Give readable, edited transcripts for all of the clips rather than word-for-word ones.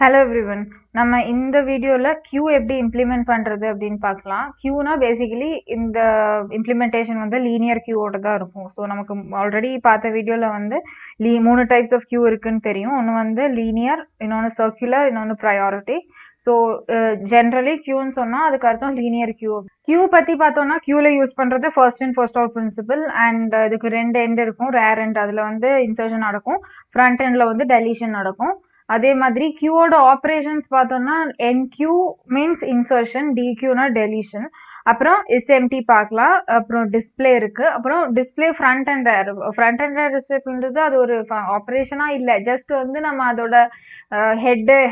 Hello everyone. நம்ம இந்த வீடியோல queue எப்படி இம்ப்ளிமெண்ட் பண்றது அப்படின்னு பார்க்கலாம். queueனா பேசிக்கலி இந்த இம்ப்ளிமெண்டேஷன் வந்து லீனியர் queueோட தான் இருக்கும். ஸோ நமக்கு ஆல்ரெடி பார்த்த வீடியோல வந்து மூணு டைப்ஸ் ஆஃப் queue இருக்குன்னு தெரியும். ஒன்று வந்து லீனியர், இன்னொன்று சர்க்குலர், இன்னொன்று ப்ரையாரிட்டி. ஸோ ஜென்ரலி queueன்னு சொன்னா அதுக்கு அர்த்தம் லீனியர் queue. queue பத்தி பார்த்தோம்னா queueல யூஸ் பண்றது first in first out principle and இதுக்கு ரெண்டு எண்ட் இருக்கும். ரேர் எண்ட், அதுல வந்து இன்சர்ஷன் நடக்கும். ஃப்ரண்ட் எண்ட்ல வந்து டெலீஷன் நடக்கும். அதே மாதிரி கியூவோட ஆப்ரேஷன்ஸ் பார்த்தோம்னா என்கியூ மீன்ஸ் இன்சர்ஷன், டிக்யூனா டெலிஷன், அப்புறம் எஸ்எம்டி பார்க்கலாம், அப்புறம் டிஸ்பிளே இருக்கு, அப்புறம் display front and rare. Front and rare display பண்றது அது ஒரு ஆப்ரேஷனா இல்லை, ஜஸ்ட் வந்து நம்ம அதோட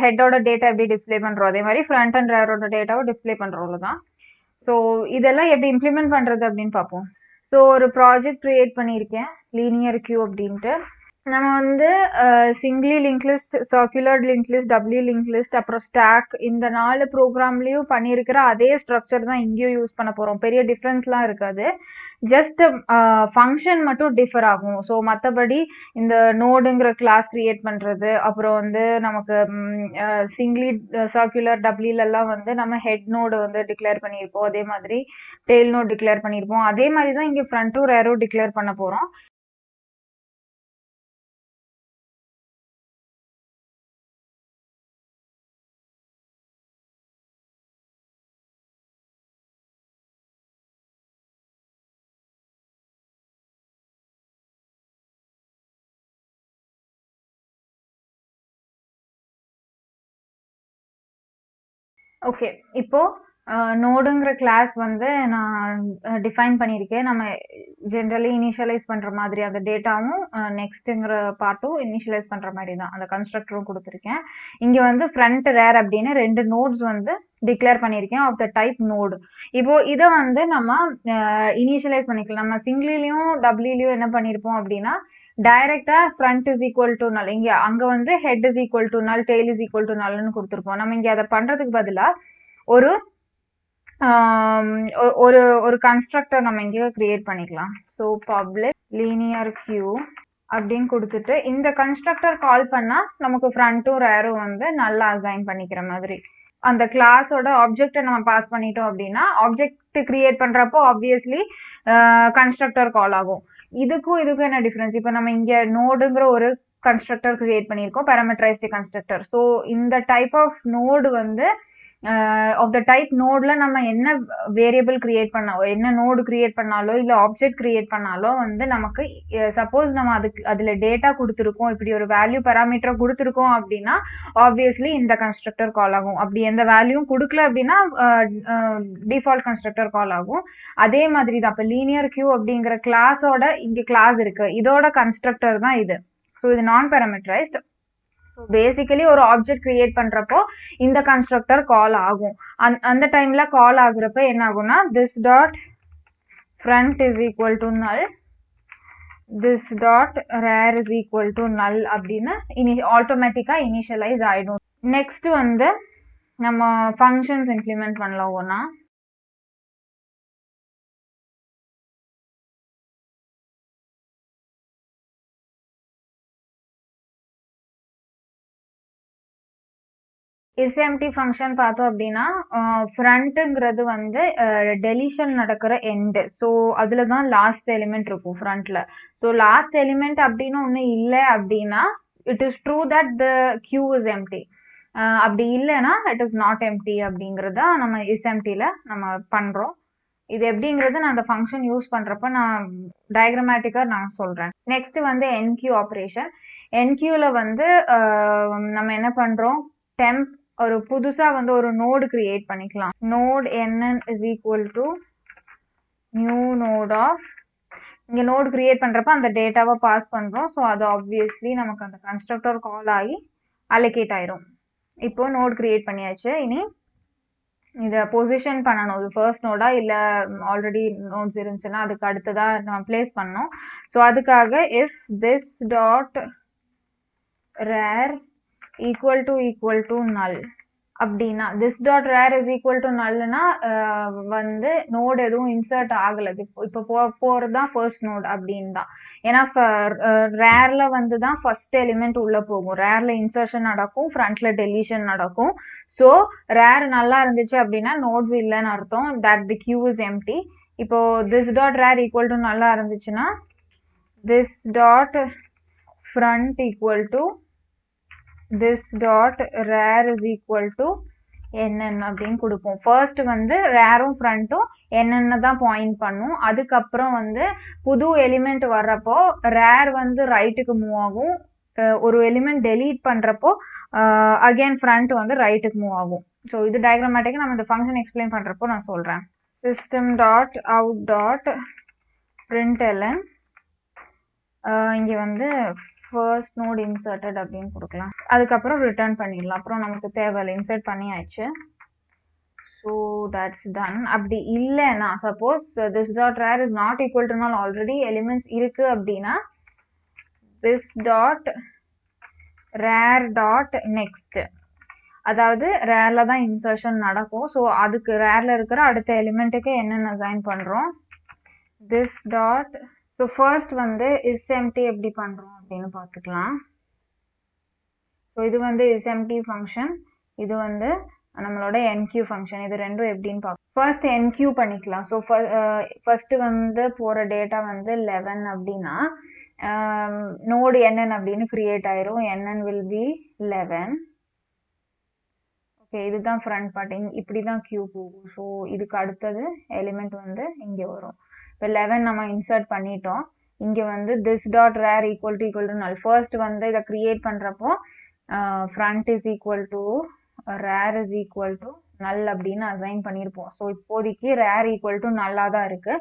ஹெட்டோட டேட்டா எப்படி டிஸ்பிளே பண்றோம் அதே மாதிரி ஃப்ரண்ட் அண்ட் ரேரோட டேட்டாவை டிஸ்பிளே பண்றோம் தான். ஸோ இதெல்லாம் எப்படி இம்ப்ளிமெண்ட் பண்றது அப்படின்னு பார்ப்போம். ஸோ ஒரு ப்ராஜெக்ட் கிரியேட் பண்ணியிருக்கேன் லீனியர் கியூ அப்படின்ட்டு. நம்ம வந்து singly link list, circular link list, W link list, அப்புறம் ஸ்டாக், இந்த 4 ப்ரோக்ராம்லயும் பண்ணியிருக்கிற அதே ஸ்ட்ரக்சர் தான் இங்கேயும் யூஸ் பண்ண போறோம். பெரிய டிஃப்ரென்ஸ்லாம் இருக்காது, ஜஸ்ட் ஃபங்க்ஷன் மட்டும் டிஃபர் ஆகும். ஸோ மற்றபடி இந்த நோடுங்கிற கிளாஸ் கிரியேட் பண்றது, அப்புறம் வந்து நமக்கு சிங்கிளி சர்க்குலர் டபுள்யூலாம் வந்து நம்ம ஹெட் நோடு வந்து டிக்ளேர் பண்ணியிருப்போம், அதே மாதிரி டெய்ல் நோட் டிக்ளேர் பண்ணியிருப்போம். அதே மாதிரி தான் இங்கே ஃப்ரண்ட்டும் ரேரும் டிக்ளேர் பண்ண போறோம். ஓகே, இப்போ நோடுங்கிற கிளாஸ் வந்து நான் டிஃபைன் பண்ணியிருக்கேன். நம்ம ஜென்ரலி இனிஷியலைஸ் பண்ற மாதிரி அந்த டேட்டாவும் நெக்ஸ்ட்டுங்கிற பார்ட்டும் இனிஷியலைஸ் பண்ற மாதிரி தான் அந்த கன்ஸ்ட்ரக்டரும் கொடுத்துருக்கேன். இங்க வந்து ஃப்ரண்ட் ரேர் அப்படின்னு 2 நோட்ஸ் வந்து டிக்ளேர் பண்ணியிருக்கேன் ஆஃப் த டைப் நோடு. இப்போ இதை வந்து நம்ம இனிஷியலைஸ் பண்ணிக்கலாம். நம்ம சிங்கிளிலையும் டபுள்யூலையும் என்ன பண்ணியிருப்போம் அப்படின்னா டைரக்டா ஃப்ரண்ட் இஸ் ஈக்குவல் டு நல், இங்க அங்க வந்து head is equal to null, tail is equal to நல்னு கொடுத்துருப்போம். நம்ம இங்க அதை பண்றதுக்கு பதிலா ஒரு ஒரு ஒரு கன்ஸ்ட்ரக்டர் நம்ம இங்கே கிரியேட் பண்ணிக்கலாம். ஸோ பப்ளிக் லீனியர் கியூ அப்படின்னு கொடுத்துட்டு இந்த கன்ஸ்ட்ரக்டர் கால் பண்ணா நமக்கு ஃப்ரண்ட்டும் ரேரும் வந்து நல்லா அசைன் பண்ணிக்கிற மாதிரி. அந்த கிளாஸோட ஆப்ஜெக்டை நம்ம பாஸ் பண்ணிட்டோம் அப்படின்னா ஆப்ஜெக்ட் கிரியேட் பண்றப்போ ஆப்வியஸ்லி கன்ஸ்ட்ரக்டர் கால் ஆகும். இதுக்கும் என்ன டிஃபரன்ஸ்? இப்போ நம்ம இங்க நோடுங்கிற ஒரு கன்ஸ்ட்ரக்டர் கிரியேட் பண்ணியிருக்கோம், பேராமெட்ரைஸ்டு கன்ஸ்ட்ரக்டர். ஸோ இந்த டைப் ஆஃப் நோடு வந்து ஆஃப் த டைப் நோட்ல நம்ம என்ன வேரியபிள் கிரியேட் பண்ணாலோ, என்ன நோடு கிரியேட் பண்ணாலோ இல்ல ஆப்ஜெக்ட் கிரியேட் பண்ணாலோ வந்து நமக்கு சப்போஸ் நம்ம அதுல டேட்டா கொடுத்துருக்கோம், இப்படி ஒரு வேல்யூ பேராமீட்டர் கொடுத்துருக்கோம் அப்படின்னா ஆப்வியஸ்லி இந்த கன்ஸ்ட்ரக்டர் கால் ஆகும். அப்படி எந்த வேல்யூவும் கொடுக்கல அப்படின்னா டிஃபால்ட் கன்ஸ்ட்ரக்டர் கால் ஆகும். அதே மாதிரி தான் இப்போ லீனியர் கியூ அப்படிங்கிற கிளாஸோட இங்க கிளாஸ் இருக்கு, இதோட கன்ஸ்ட்ரக்டர் தான் இது. ஸோ இது நான் பேராமெட்ரைஸ்ட். பேசிக்கலி ஒரு ஆப்ஜெக்ட் கிரியேட் பண்றப்போ இந்த கன்ஸ்ட்ரக்டர் கால் ஆகும். அந்த டைம்ல கால் ஆகுறப்ப என்ன ஆகும்னா this dot front is equal to நல், this dot rare is equal to நல் அப்படின்னு ஆட்டோமேட்டிக்கா இனிஷியலைஸ் ஆயிடும். நெக்ஸ்ட் வந்து நம்ம ஃபங்க்ஷன்ஸ் இம்ப்ளிமெண்ட் பண்ணலாம் ஒன்னா. எஸ்எம்டி ஃபங்க்ஷன் பார்த்தோம் அப்படின்னா ஃப்ரண்ட்டுங்கிறது வந்து டெலிஷன் நடக்கிற எண்டு. ஸோ அதில் தான் லாஸ்ட் எலிமெண்ட் இருக்கும் ஃப்ரண்ட்ல. ஸோ லாஸ்ட் எலிமெண்ட் அப்படின்னு ஒன்று இல்லை அப்படின்னா it is true that the queue is empty. அப்படி இல்லைன்னா இட் இஸ் நாட் எம்டி அப்படிங்கிறத நம்ம எஸ்எம்டியில் நம்ம பண்ணுறோம். இது எப்படிங்கிறது நான் அந்த ஃபங்க்ஷன் யூஸ் பண்ணுறப்ப நான் டயக்ராமேட்டிக்காக நான் சொல்கிறேன். நெக்ஸ்ட் வந்து என்கியூ ஆப்ரேஷன். என்கியூவில் வந்து நம்ம என்ன பண்ணுறோம், டெம்ப் ஒரு புதுசா வந்து ஒரு நோடு கிரியேட் பண்ணிக்கலாம். Node nn is equal to new node of, இங்க நோடு கிரியேட் பண்றப்ப அந்த டேட்டாவை பாஸ் பண்றோம். ஸோ அது ஆப்வியஸ்லி நமக்கு அந்த கன்ஸ்ட்ரக்டர் கால் ஆகி அலோகேட் ஆயிரும். இப்போ நோட் கிரியேட் பண்ணியாச்சு, இனி இதை பொசிஷன் பண்ணணும். இது ஃபர்ஸ்ட் நோடா இல்ல ஆல்ரெடி நோட்ஸ் இருந்துச்சுன்னா அதுக்கு அடுத்ததா நம்ம பிளேஸ் பண்ணணும். ஸோ அதுக்காக if this dot rare equal to null, அப்படின்னா this dot rar is equal to nullனா வந்து நோடு எதுவும் இன்சர்ட் ஆகல. இப்போ போறது தான் ஃபர்ஸ்ட் நோட் அப்படின்னு தான். ஏன்னா ரேர்ல வந்து தான் ஃபர்ஸ்ட் எலிமெண்ட் உள்ள போகும். ரேர்ல இன்சர்ஷன் நடக்கும், ஃப்ரண்ட்ல டெலிஷன் நடக்கும். ஸோ ரேர் நல்லா இருந்துச்சு அப்படின்னா நோட்ஸ் இல்லைன்னு அர்த்தம். That the queue is empty. இப்போ this dot rar equal to நல்லா இருந்துச்சுன்னா this dot front equal to this dot rar is equal to nn அப்படின்னு கொடுப்போம். ஃபர்ஸ்ட் வந்து ரேரும் ஃப்ரண்ட்டும் என்னென்ன தான் பாயிண்ட் பண்ணும். அதுக்கப்புறம் வந்து புது எலிமெண்ட் வர்றப்போ ரேர் வந்து ரைட்டுக்கு மூவ் ஆகும். ஒரு எலிமெண்ட் டெலீட் பண்றப்போ அகைன் ஃப்ரண்ட் வந்து ரைட்டுக்கு மூவ் ஆகும். ஸோ இது டயக்ராமேட்டிக்கா நம்ம இந்த ஃபங்க்ஷன் எக்ஸ்பிளைன் பண்றப்போ நான் சொல்றேன். system dot out dot println இங்க வந்து ஃபர்ஸ்ட் நோட் இன்சர்ட்டட் அப்படின்னு கொடுக்கலாம். அதுக்கப்புறம் ரிட்டர்ன் பண்ணிடலாம். அப்புறம் நமக்கு தேவையில்லை, இன்சர்ட் பண்ணியாச்சு. So that's done. அப்படி இல்லைன்னா suppose this dot rar is not equal to null, already elements இருக்கு அப்படின்னா this dot rar dot next, அதாவது ரேர்ல தான் இன்சர்ஷன் நடக்கும். ஸோ அதுக்கு ரேர்ல இருக்கிற அடுத்த எலிமெண்ட்டுக்கு என்னென்ன அசைன் பண்றோம். this dot, ஸோ ஃபர்ஸ்ட் வந்து is empty எப்படி பண்றோம் அப்படின்னு பார்த்துக்கலாம். ஸோ இது வந்து is empty ஃபங்க்ஷன், இது வந்து நம்மளோட NQ ஃபங்க்ஷன். இது ரெண்டும் எப்படின்னு பார்க்கலாம். ஃபர்ஸ்ட் NQ பண்ணிக்கலாம். ஸோ ஃபர்ஸ்ட் வந்து போற டேட்டா வந்து 11 அப்படின்னா நோடு NN அப்படின்னு கிரியேட் ஆயிரும். NN will be 11. ஓகே, இதுதான் ஃப்ரண்ட் பார்ட். இப்படிதான் கியூ போகும். ஸோ இதுக்கு அடுத்தது எலிமெண்ட் வந்து இங்க வரும். இப்போ 11 நம்ம இன்சர்ட் பண்ணிட்டோம். இங்க வந்து this dot rar equal to null. First வந்து இதை கிரியேட் பண்றப்போ front is equal to rar is equal to null அப்படின்னு அசைன் பண்ணிருப்போம். ஸோ இப்போதைக்கு rar equal to null தான் இருக்கு.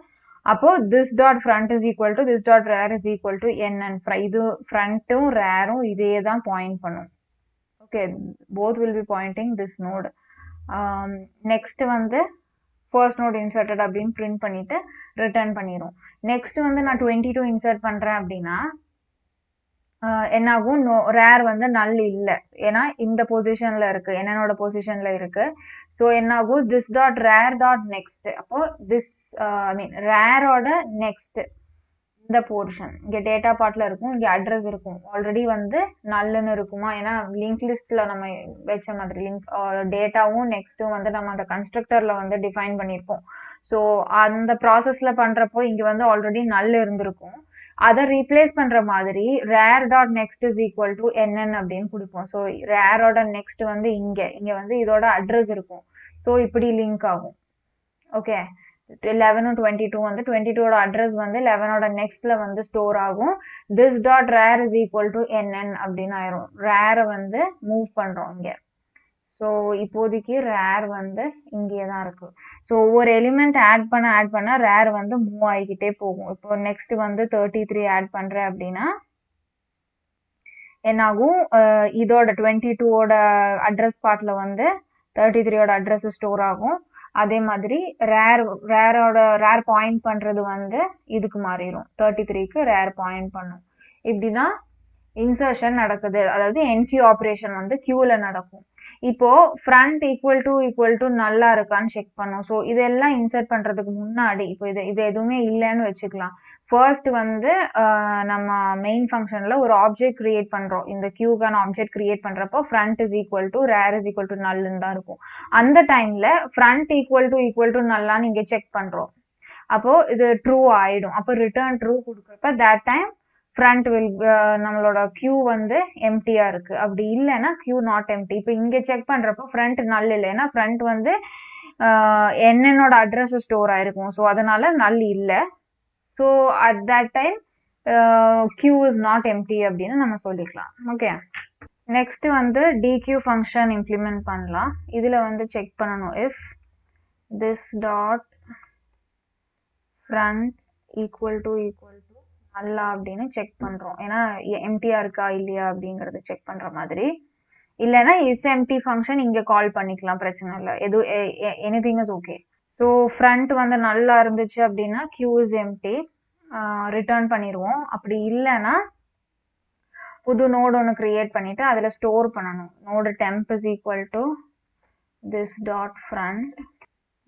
அப்போ this dot front is equal to this dot rar is equal to nn. இது ஃப்ரண்ட்டும் ரேரும் இதே தான் பாயிண்ட் பண்ணும். Okay, both will be pointing this node. Next வந்து ஃபர்ஸ்ட் நோட் இன்சர்ட்டட் அப்படின்னு பிரிண்ட் பண்ணிட்டு ரிட்டர்ன் பண்ணிடும். நெக்ஸ்ட் வந்து நான் 22 இன்சர்ட் பண்றேன் அப்படின்னா என்னாகும், ரேர் வந்து நல் இல்லை, ஏன்னா இந்த பொசிஷன்ல இருக்கு, என்னோட பொசிஷன்ல இருக்கு. ஸோ என்னாகும், this dot rar dot next. அப்போ this ஐ மீன் ரேரோட நெக்ஸ்ட் இந்த போர்ஷன் இங்க டேட்டா பார்ட்ல இருக்கும், இங்க அட்ரஸ் இருக்கும். ஆல்ரெடி வந்து நல்லுன்னு இருக்குமா, ஏன்னா லிங்க் லிஸ்ட்ல நம்ம வச்ச மாதிரி லிங்க் டேட்டாவும் நெக்ஸ்டும் வந்து நம்ம அந்த கன்ஸ்ட்ரக்டர்ல வந்து டிஃபைன் பண்ணிருப்போம். ஸோ அந்த ப்ராசஸ்ல பண்றப்போ இங்க வந்து ஆல்ரெடி நல் இருந்திருக்கும். அதை ரீப்ளேஸ் பண்ற மாதிரி rare dot next is equal to nn அப்படின்னு கொடுப்போம். ஸோ ரேரோட நெக்ஸ்ட் வந்து இங்க வந்து இதோட அட்ரஸ் இருக்கும். ஸோ இப்படி லிங்க் ஆகும். ஓகே, 11 22 வந்து 22ஓட அட்ரஸ் வந்து 11ஓட நெக்ஸ்ட்ல வந்து ஸ்டோர் ஆகும். this dot rar is equal to nn அப்படின்னு ஆயிரும். ரேரை வந்து மூவ் பண்றோம் இங்க. ஸோ இப்போதைக்கு ரேர் வந்து இங்கே தான் இருக்கு. ஸோ ஒவ்வொரு எலிமெண்ட் ஆட் பண்ண ரேர் வந்து மூவ் ஆகிக்கிட்டே போகும். இப்போ நெக்ஸ்ட் வந்து 33 ஆட் பண்றேன் அப்படின்னா என்னாகும், இதோட 22ஓட அட்ரஸ் பார்ட்ல வந்து 33ஓட அட்ரஸ் ஸ்டோர் ஆகும். அதே மாதிரி ரேர் பாயிண்ட் பண்றது வந்து இதுக்கு மாறிடும், 33க்கு ரேர் பாயிண்ட் பண்ணும். இப்படிதான் இன்சர்ஷன் நடக்குது. அதாவது NQ ஆப்ரேஷன் வந்து கியூல நடக்கும். இப்போ ஃப்ரண்ட் ஈக்குவல் டு நல்லா இருக்கான்னு செக் பண்ணும். ஸோ இதெல்லாம் இன்சர்ட் பண்றதுக்கு முன்னாடி இப்போ இது எதுவுமே இல்லைன்னு வச்சுக்கலாம். ஃபர்ஸ்ட் வந்து நம்ம மெயின் ஃபங்க்ஷன்ல ஒரு ஆப்ஜெக்ட் கிரியேட் பண்றோம். இந்த கியூக்கான ஆப்ஜெக்ட் கிரியேட் பண்றப்போ front is equal to rear is equal to நல்லுன்னு தான் இருக்கும். அந்த டைம்ல ஃப்ரண்ட் ஈக்குவல் டு நல்லான்னு இங்க செக் பண்றோம். அப்போ இது ட்ரூ ஆயிடும். அப்போ ரிட்டர்ன் ட்ரூ கொடுக்குறப்ப தட் டைம் ஃப்ரண்ட் வில் நம்மளோட கியூ வந்து எம்டியா இருக்கு. அப்படி இல்லைன்னா கியூ நாட் எம்டி. இப்போ இங்க செக் பண்றப்போ ஃப்ரண்ட் நல் இல்லை, ஏன்னா ஃப்ரண்ட் வந்து என்னோட அட்ரஸ் ஸ்டோர் ஆயிருக்கும். ஸோ அதனால நல் இல்லை. So at that time queue is not empty அப்படின்னு நம்ம சொல்லிக்கலாம். ஓகே, நெக்ஸ்ட் வந்து டிக்யூ ஃபங்க்ஷன் இம்ப்ளிமெண்ட் பண்ணலாம். இதுல வந்து செக் பண்ணணும் if this dot front equal to நல்லா அப்படின்னு செக் பண்றோம். ஏன்னா எம்டியா இருக்கா இல்லையா அப்படிங்கறது செக் பண்ற மாதிரி. இல்லைன்னா இஸ் எம்டி ஃபங்க்ஷன் இங்க கால் பண்ணிக்கலாம், பிரச்சனை இல்லை. Anything is okay. So front வந்து நல்லா இருந்துச்சு அப்படின்னா கியூ இஸ் எம்டி ரிட்டர்ன் பண்ணிடுவோம். அப்படி இல்லைன்னா புது நோடு ஒன்று கிரியேட் பண்ணிட்டு அதுல ஸ்டோர் பண்ணணும். Node temp is equal to this dot front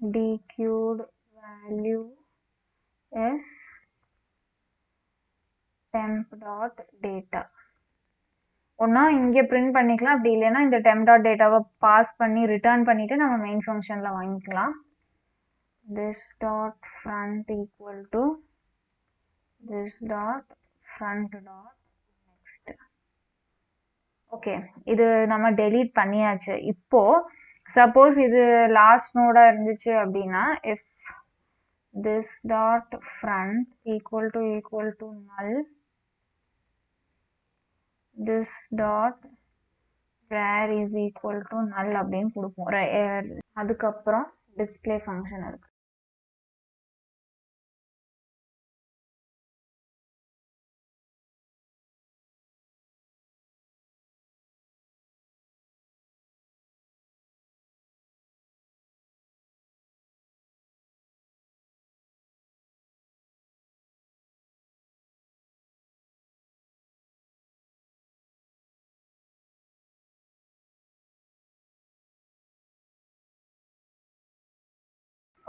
dequeued value is temp dot data. ஒன்னா இங்க பிரிண்ட் பண்ணிக்கலாம், அப்படி இல்லைன்னா இந்த temp dot dataவை பாஸ் பண்ணி ரிட்டர்ன் பண்ணிட்டு நம்ம மெயின் ஃபங்க்ஷன்ல வாங்கிக்கலாம். this dot front equal to this dot front dot next. Okay, இது நம்ம டெலீட் பண்ணியாச்சு. இப்போ சப்போஸ் இது லாஸ்ட் நோடா இருந்துச்சு அப்படின்னா if this dot front equal to null, this dot var is equal to null அப்படின்னு கொடுப்போம். அதுக்கப்புறம் display function இருக்கு.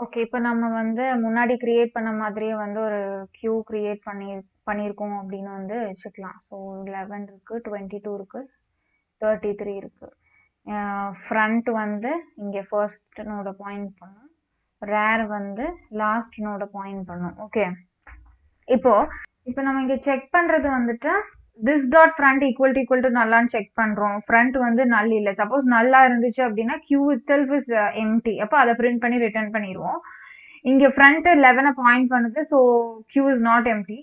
ஓகே, இப்போ நம்ம வந்து முன்னாடி கிரியேட் பண்ண மாதிரியே வந்து ஒரு கியூ கிரியேட் பண்ணியிருக்கோம் அப்படின்னு வந்து வச்சுக்கலாம். ஸோ 11 இருக்கு, 22 இருக்கு, 33 இருக்கு. ஃப்ரண்ட் வந்து இங்கே ஃபர்ஸ்ட் நோட பாயிண்ட் பண்ணும், ரேர் வந்து லாஸ்ட் நோட பாயிண்ட் பண்ணும். ஓகே, இப்போ நம்ம இங்கே செக் பண்றது வந்துட்டு this dot front equal to நல்லான்னு செக் பண்றோம். ஃப்ரண்ட் வந்து நல் இல்லை. சப்போஸ் நல்லா இருந்துச்சு அப்படின்னா queue itself is empty. அப்போ அதை பிரிண்ட் பண்ணி ரிட்டர்ன் பண்ணிடுவோம். இங்க ஃப்ரண்ட் 11 பாயிண்ட் பண்ணுது, so queue is not empty.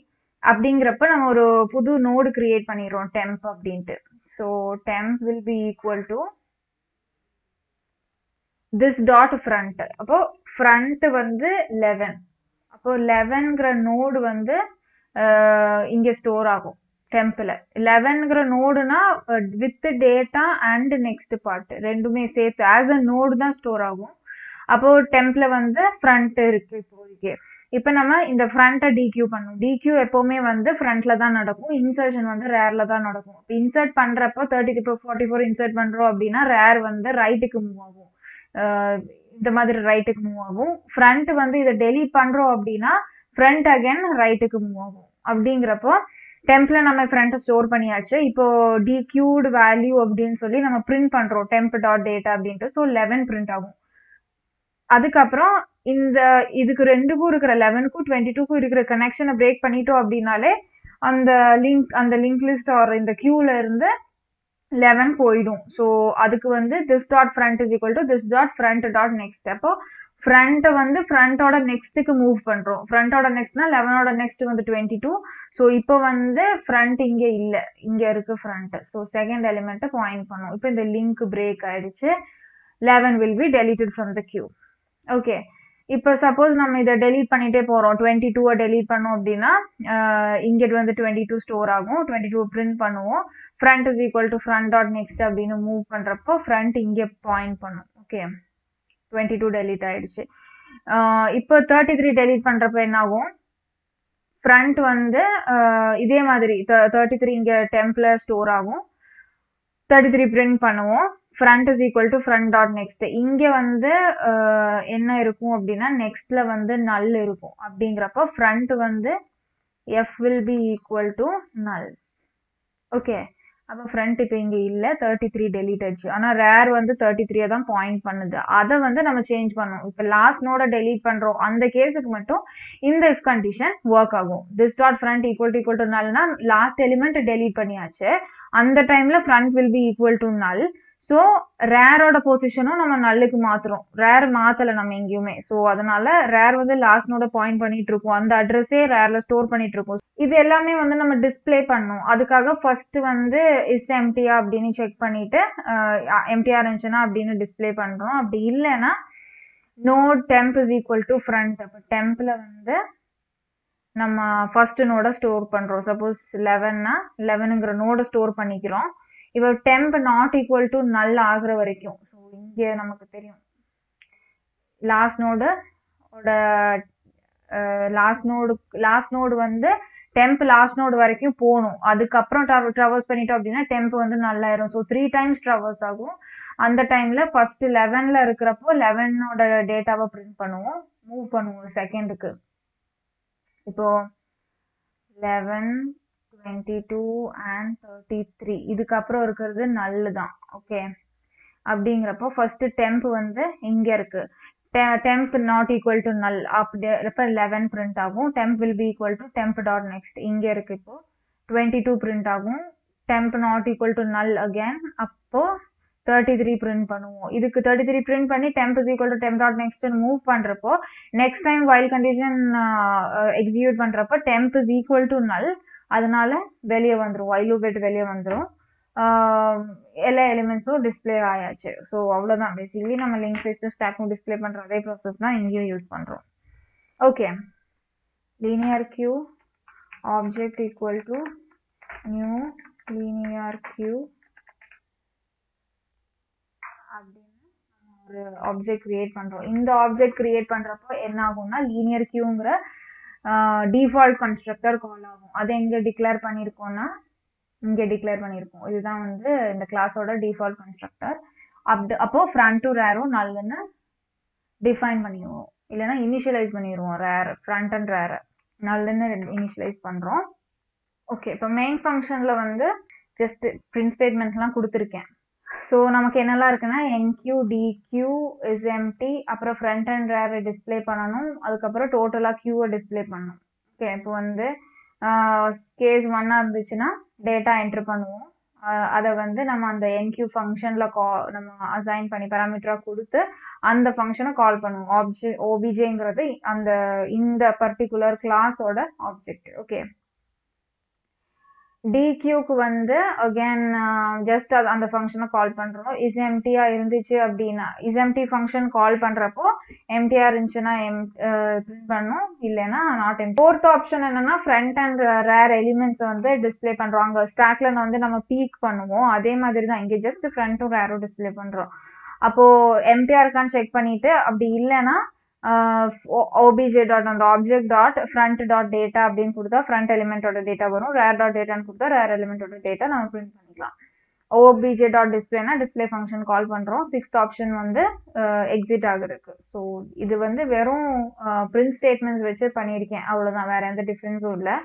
அப்படிங்கிறப்ப நம்ம ஒரு புது நோடு கிரியேட் பண்ணிடுறோம் temp அப்படின்ட்டு. So temp will be equal to this dot front. அப்போ ஃப்ரண்ட் வந்து 11. அப்போ 11ங்கிற நோடு வந்து இங்க ஸ்டோர் ஆகும் டெம்ப்ல. 11ங்கிற நோடுனா with data and next part ரெண்டுமே சேர்த்து ஆஸ் அ நோடு தான் ஸ்டோர் ஆகும். அப்போ டெம்ப்ல வந்து ஃப்ரண்ட் இருக்கு இப்போதைக்கு. இப்போ நம்ம இந்த ஃப்ரண்ட்டை டிக்யூ பண்ணும். டிக்யூ எப்பவுமே வந்து ஃப்ரண்ட்ல தான் நடக்கும், இன்சர்ஷன் வந்து ரேர்ல தான் நடக்கும். இன்சர்ட் பண்றப்போ 44 இன்சர்ட் பண்றோம் அப்படின்னா ரேர் வந்து ரைட்டுக்கு மூவ் ஆகும், இந்த மாதிரி ரைட்டுக்கு மூவ் ஆகும். ஃப்ரண்ட் வந்து இதை டெலீட் பண்றோம் அப்படின்னா ஃப்ரண்ட் அகைன் ரைட்டுக்கு மூவ் ஆகும். அப்படிங்கிறப்போ டெம்ப்ல நம்ம ஃப்ரண்ட்டை ஸ்டோர் பண்ணியாச்சு. இப்போ டிக்யூட் வேல்யூ அப்படின்னு சொல்லி நம்ம பிரிண்ட் பண்றோம் temp டாட் டேட்டா அப்படின்ட்டு. ஸோ 11 பிரிண்ட் ஆகும். அதுக்கப்புறம் இந்த இதுக்கு ரெண்டுக்கும் இருக்கிற 11க்கும் 22க்கும் இருக்கிற கனெக்ஷனை பிரேக் பண்ணிட்டோம் அப்படின்னாலே அந்த லிங்க் லிஸ்ட் ஆர் இந்த கியூல இருந்து 11 போயிடும். ஸோ அதுக்கு வந்து this dot front is equal to this dot front dot next. அப்போ ஃப்ரண்ட்டை வந்து ஃப்ரண்டோட நெக்ஸ்ட்டுக்கு மூவ் பண்றோம். ஃப்ரண்டோட நெக்ஸ்ட்னா 11ஓட நெக்ஸ்ட் வந்து 22. ஸோ இப்போ வந்து ஃப்ரண்ட் இங்கே இல்லை, இங்க இருக்கு ஃப்ரண்ட். ஸோ செகண்ட் எலிமெண்ட்டை பாயிண்ட் பண்ணும். இப்போ இந்த லிங்க் பிரேக் ஆயிடுச்சு. 11 will be deleted from the queue. Okay, இப்போ சப்போஸ் நம்ம இதை டெலீட் பண்ணிட்டே போறோம், 22 டெலீட் பண்ணோம் அப்படின்னா இங்க வந்து 22 ஸ்டோர் ஆகும். 22 பிரிண்ட் பண்ணுவோம். Front is equal to front dot next அப்படின்னு மூவ் பண்றப்போ ஃப்ரண்ட் இங்கே பாயிண்ட் பண்ணும். ஓகே, 22 டெலீட் ஆயிடுச்சு. இப்போ 33 டெலீட் பண்றப்ப என்ன ஆகும்? ஃப்ரண்ட் வந்து இதே மாதிரி 33 இங்க டெம்ப்ல ஸ்டோர் ஆகும். 33 பிரிண்ட் பண்ணுவோம். front is equal to front dot next. இங்க வந்து என்ன இருக்கும் அப்படின்னா நெக்ஸ்ட்ல வந்து null இருக்கும். அப்படிங்கிறப்ப front வந்து f will be equal to null. Okay, அப்போ front இப்போ இங்க இல்ல, 33 delete ஆச்சு. ஆனா rare வந்து 33 தான் பாயிண்ட் பண்ணுது. அதை வந்து நம்ம சேஞ்ச் பண்ணோம். இப்போ லாஸ்ட் நோட டெலீட் பண்றோம், அந்த கேஸுக்கு மட்டும் இந்த if கண்டிஷன் ஒர்க் ஆகும். this dot front equal to nullனா லாஸ்ட் எலிமெண்ட் டெலீட் பண்ணியாச்சு. அந்த டைம்ல front will be equal to null. So ரேரோட பொசிஷனும் நம்ம நல்லுக்கு மாத்துறோம். ரேர் மாத்தல நம்ம எங்கேயுமே. ஸோ அதனால ரேர் வந்து லாஸ்ட் நோட பாயிண்ட் பண்ணிட்டு இருக்கோம். அந்த அட்ரஸே ரேர்ல ஸ்டோர் பண்ணிட்டு இருக்கோம். இது எல்லாமே வந்து நம்ம டிஸ்பிளே பண்ணணும். அதுக்காக ஃபர்ஸ்ட் வந்து இஸ் எம்டியா அப்படின்னு செக் பண்ணிட்டு எம்டியா இருந்துச்சுன்னா அப்படின்னு டிஸ்பிளே பண்றோம். அப்படி இல்லைன்னா node temp is equal to front. அப்போ டெம்ப்ல வந்து நம்ம ஃபர்ஸ்ட் நோட ஸ்டோர் பண்றோம். சப்போஸ் 11னா 11ங்கிற நோட ஸ்டோர் பண்ணிக்கிறோம். இப்போ temp not equal to null ஆகுற வரைக்கும். ஸோ இங்கே நமக்கு தெரியும் லாஸ்ட் நோடு வந்து temp லாஸ்ட் நோடு வரைக்கும் போகணும். அதுக்கப்புறம் ட்ராவர்ஸ் பண்ணிட்டோம் அப்படின்னா temp வந்து null ஆயிரும். ஸோ 3 times ட்ராவர்ஸ் ஆகும். அந்த டைம்ல ஃபர்ஸ்ட் 11ல இருக்கிறப்போ 11ஓட டேட்டாவை பிரிண்ட் பண்ணுவோம், மூவ் பண்ணுவோம் செகண்டுக்கு. இப்போ 11, 22 and 33 இதுக்கப்புறம் இருக்கிறது நல் தான். ஓகே, அப்படிங்கிறப்போ ஃபர்ஸ்ட் டெம்ப் வந்து இங்க இருக்கு. temp not equal to null அப்ப 11 print ஆகும். temp will be equal to temp dot next இங்க இருக்கு. இப்போ 22 print ஆகும். temp not equal to null again அப்போ 33 print பண்ணுவோம். இதுக்கு 33 print பண்ணி temp is equal to temp dot next move பண்றப்போ next time while condition execute பண்றப்போ temp is equal to null, அதனால வெளியே வந்துரும், while loop விட்டு வெளியே வந்துரும். எல்லா எலிமெண்ட்ஸும் டிஸ்பிளே ஆயாச்சு. ஸோ அவ்வளோதான், பேசிக்கலி நம்ம லிங்க் லிஸ்ட் ஸ்டாக்கும் டிஸ்பிளே பண்ற அதே ப்ராசஸ் தான் இங்கேயும் யூஸ் பண்றோம். Okay, linear queue object equal to new linear queue அப்படின்னு ஒரு ஆப்ஜெக்ட் கிரியேட் பண்றோம். இந்த ஆப்ஜெக்ட் கிரியேட் பண்றப்போ என்ன ஆகும்னா லீனியர் கியூங்கிற டிஃபால்ட் கன்ஸ்ட்ரக்டர் கால் ஆகும். அதை எங்க டிக்ளேர் பண்ணிருக்கோம்னா இங்க டிக்ளேர் பண்ணிருக்கோம். இதுதான் வந்து இந்த கிளாஸோட டிஃபால்ட் கன்ஸ்ட்ரக்டர். அப்போ ஃப்ரண்ட் டு ரேரும் நல்லுன்னு டிஃபைன் பண்ணிடுவோம், இல்லைன்னா இனிஷியலைஸ் பண்ணிடுவோம். ரேர் ஃப்ரண்ட் அண்ட் ரேர் நல்லுன்னு இனிஷியலைஸ் பண்றோம். ஓகே, இப்போ மெயின் ஃபங்க்ஷன்ல வந்து ஜஸ்ட் பிரிண்ட் ஸ்டேட்மெண்ட்லாம் கொடுத்துருக்கேன். ஸோ நமக்கு என்னெல்லாம் இருக்குன்னா என்கியூ டிகியூ இஸ் எம்டி, அப்புறம் ஃப்ரண்ட் அண்ட் ரேர் டிஸ்பிளே பண்ணணும், அதுக்கப்புறம் டோட்டலாக கியூவை டிஸ்பிளே பண்ணணும். ஓகே, இப்போ வந்து கேஸ் 1 இருந்துச்சுன்னா டேட்டா என்டர் பண்ணுவோம். அதை வந்து நம்ம அந்த என்கியூ ஃபங்க்ஷன்ல நம்ம அசைன் பண்ணி பேராமீட்டரா கொடுத்து அந்த ஃபங்க்ஷனை கால் பண்ணுவோம். ஓபிஜேங்கிறது அந்த இந்த பர்டிகுலர் கிளாஸோட ஆப்ஜெக்ட். ஓகே, டிகியூக்கு வந்து அகேன் ஜஸ்ட் அந்த ஃபங்க்ஷனை கால் பண்றோம். இஸ் எம்டியா இருந்துச்சு அப்படின்னா இஸ் எம்டி ஃபங்க்ஷன் கால் பண்றப்போ எம்டியா இருந்துச்சுன்னா பிரிண்ட் பண்ணும், இல்லைன்னா நாட் எம்டி. ஃபோர்த் ஆப்ஷன் என்னன்னா ஃப்ரண்ட் அண்ட் ரேர் எலிமெண்ட்ஸ் வந்து டிஸ்பிளே பண்றோம். அங்க ஸ்டாக்ல வந்து நம்ம பீக் பண்ணுவோம், அதே மாதிரி தான் இங்க ஜஸ்ட் ஃப்ரண்ட்டும் ரேரும் டிஸ்பிளே பண்றோம். அப்போ எம்டியா இருக்கான்னு செக் பண்ணிட்டு அப்படி இல்லைன்னா obj டாட் அந்த object dot front dot data அப்படின்னு கொடுத்தா ஃப்ரண்ட் எலிமெண்டோட டேட்டா வரும். ரேர் டாட் டேட்டான்னு கொடுத்தா ரேர் எலிமெண்டோட டேட்டா நம்ம பிரிண்ட் பண்ணிக்கலாம். obj டாட் டிஸ்பிளேனா டிஸ்பிளே ஃபங்க்ஷன் கால் பண்றோம். 6th ஆப்ஷன் வந்து எக்ஸிட் ஆகுறதுக்கு. ஸோ இது வந்து வெறும் பிரிண்ட் ஸ்டேட்மெண்ட்ஸ் வச்சு பண்ணியிருக்கேன், அவ்வளவுதான், வேற எந்த டிஃபரன்ஸும் இல்லை.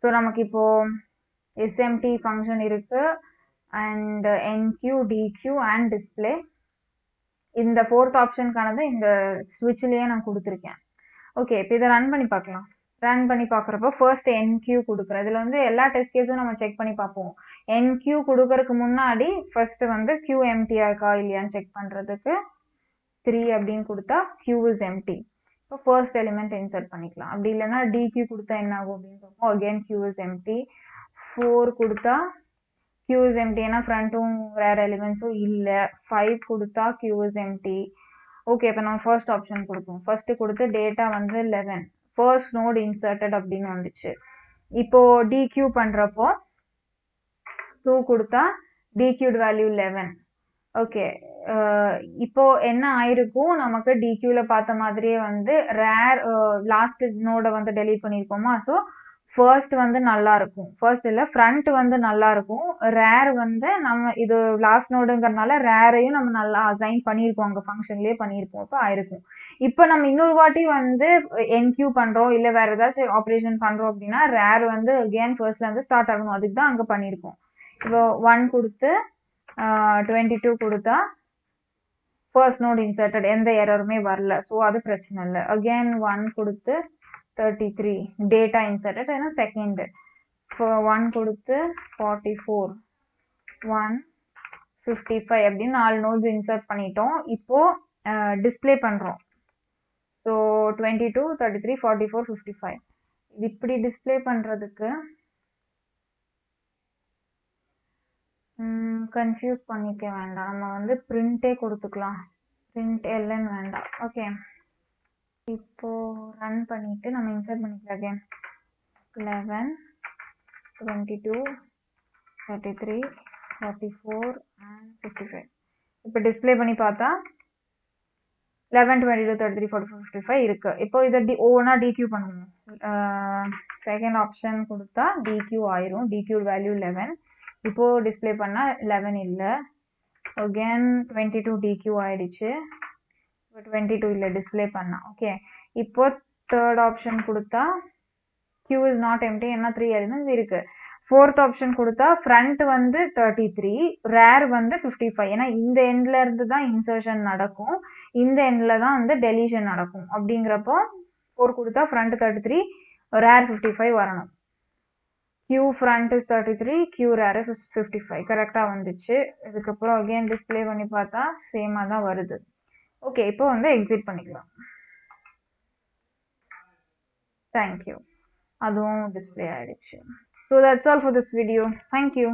ஸோ நமக்கு இப்போ எஸ்எம்டி ஃபங்க்ஷன் இருக்கு அண்ட் என்கியூ டிகியூ அண்ட் டிஸ்பிளே. இந்த ஃபோர்த் ஆப்ஷனுக்கானது இந்த ஸ்விட்ச்லயே நான் கொடுத்துருக்கேன். ஓகே, இப்போ இதை ரன் பண்ணி பார்க்கலாம். ரன் பண்ணி பார்க்குறப்போ ஃபர்ஸ்ட் என்கியூ கொடுக்குறேன். இதில் வந்து எல்லா டெஸ்ட் கேஸும் நம்ம செக் பண்ணி பார்ப்போம். என்கியூ கொடுக்கறதுக்கு முன்னாடி ஃபர்ஸ்ட் வந்து கியூ எம்டியா இருக்கா இல்லையான்னு செக் பண்ணுறதுக்கு 3 அப்படின்னு கொடுத்தா கியூ இஸ் எம்டி. இப்போ ஃபர்ஸ்ட் எலிமெண்ட் இன்சர்ட் பண்ணிக்கலாம். அப்படி இல்லைன்னா டிகியூ கொடுத்தா என்ன ஆகும் அப்படின்னு பார்ப்போம். Again Q is empty. 4 கொடுத்தா Q is empty ஏன்னா ஃப்ரண்ட்டும் ரேர் எலிமெண்ட்ஸும் இல்லை. 5 கொடுத்தா Q is empty. ஓகே, இப்போ நம்ம ஃபர்ஸ்ட் ஆப்ஷன் கொடுப்போம். ஃபர்ஸ்ட் கொடுத்து டேட்டா வந்து 11, ஃபர்ஸ்ட் நோட் இன்சர்ட்டட் அப்படின்னு வந்துச்சு. இப்போ டிகியூ பண்றப்போ 2 கொடுத்தா டிகியூட் வேல்யூ 11. ஓகே, இப்போ என்ன ஆயிருக்கும், நமக்கு டிகியூல பார்த்த மாதிரியே வந்து ரேர் லாஸ்ட் நோட வந்து டெலீட் பண்ணிருக்கோமா. ஸோ ஃபர்ஸ்ட் வந்து நல்லா இருக்கும், ஃபர்ஸ்ட் இல்ல ஃப்ரண்ட் வந்து நல்லா இருக்கும். ரேர் வந்து நம்ம இது லாஸ்ட் நோடுங்கிறதுனால ரேரையும் நம்ம நல்லா அசைன் பண்ணியிருக்கோம், அங்க ஃபங்க்ஷன்லயே பண்ணியிருக்கோம், இப்போ ஆயிருக்கும். இப்போ நம்ம இன்னொரு வாட்டி வந்து என்கியூ பண்றோம் இல்ல வேற ஏதாச்சும் ஆப்ரேஷன் பண்றோம் அப்படின்னா ரேர் வந்து அகெயின் ஃபர்ஸ்ட்ல இருந்து ஸ்டார்ட் ஆகணும், அதுக்கு தான் அங்க பண்ணியிருக்கோம். இப்போ 1 கொடுத்து 22 கொடுத்தா ஃபர்ஸ்ட் நோட் இன்சர்ட்டட், எந்த எரருமே வரல, ஸோ அது பிரச்சனை இல்லை. அகெயின் 1 கொடுத்து 33 டேட்டா இன்சர்ட்டட், ஏன்னா செகண்ட். 1 கொடுத்து 44, 1, 55 அப்படின்னு 4 நோட்ஸ் இன்சர்ட் பண்ணிட்டோம். இப்போ டிஸ்பிளே பண்றோம். ஸோ 22, 33, 44, 55 இது இப்படி டிஸ்பிளே பண்றதுக்கு கன்ஃபியூஸ் பண்ணிக்க வேண்டாம், நம்ம வந்து பிரிண்டே கொடுத்துக்கலாம். பிரிண்ட் எல்என் வேண்டாம். ஓகே, இப்போ ரன் பண்ணிட்டு நம்ம இன்சர்ட் பண்ணிக்கலாம். Again 11, 22, 33, 44 and 55. இப்போ டிஸ்பிளே பண்ணி பார்த்தா 11, 22, 33, 44, 55 இருக்கு. இப்போ இதை ஒவ்வொன்றா டிகியூ பண்ணுவோம். செகண்ட் ஆப்ஷன் கொடுத்தா டிகியூ ஆயிரும். DQ value 11. இப்போ டிஸ்பிளே பண்ணா 11 இல்லை. அகேன் 22 டிக்யூ ஆயிடுச்சு. 22 இல்லை டிஸ்பிளே பண்ணா. ஓகே, இப்போ தேர்ட் ஆப்ஷன் கொடுத்தா Q is not empty, என்ன 3 எலிமெண்ட்ஸ் இருக்கு. ஃபோர்த் ஆப்ஷன் கொடுத்தா ஃப்ரண்ட் வந்து 33, ரேர் வந்து 55. ஏன்னா இந்த எண்ட்ல இருந்து தான் இன்சர்ஷன் நடக்கும், இந்த எண்ட்ல தான் வந்து டெலிஷன் நடக்கும். அப்படிங்கிறப்போ 4 கொடுத்தா ஃப்ரண்ட் 33, ரேர் 55 வரணும். Q front is 33, Q rare is 55. கரெக்டா வந்துச்சு. இதுக்கப்புறம் அகைன் டிஸ்பிளே பண்ணி பார்த்தா சேமா தான் வருது. ஓகே, இப்போ வந்து எக்ஸிட் பண்ணிக்கலாம். தேங்க்யூ. அதுவும் டிஸ்பிளே ஆயிடுச்சு. So that's all for this video. Thank you.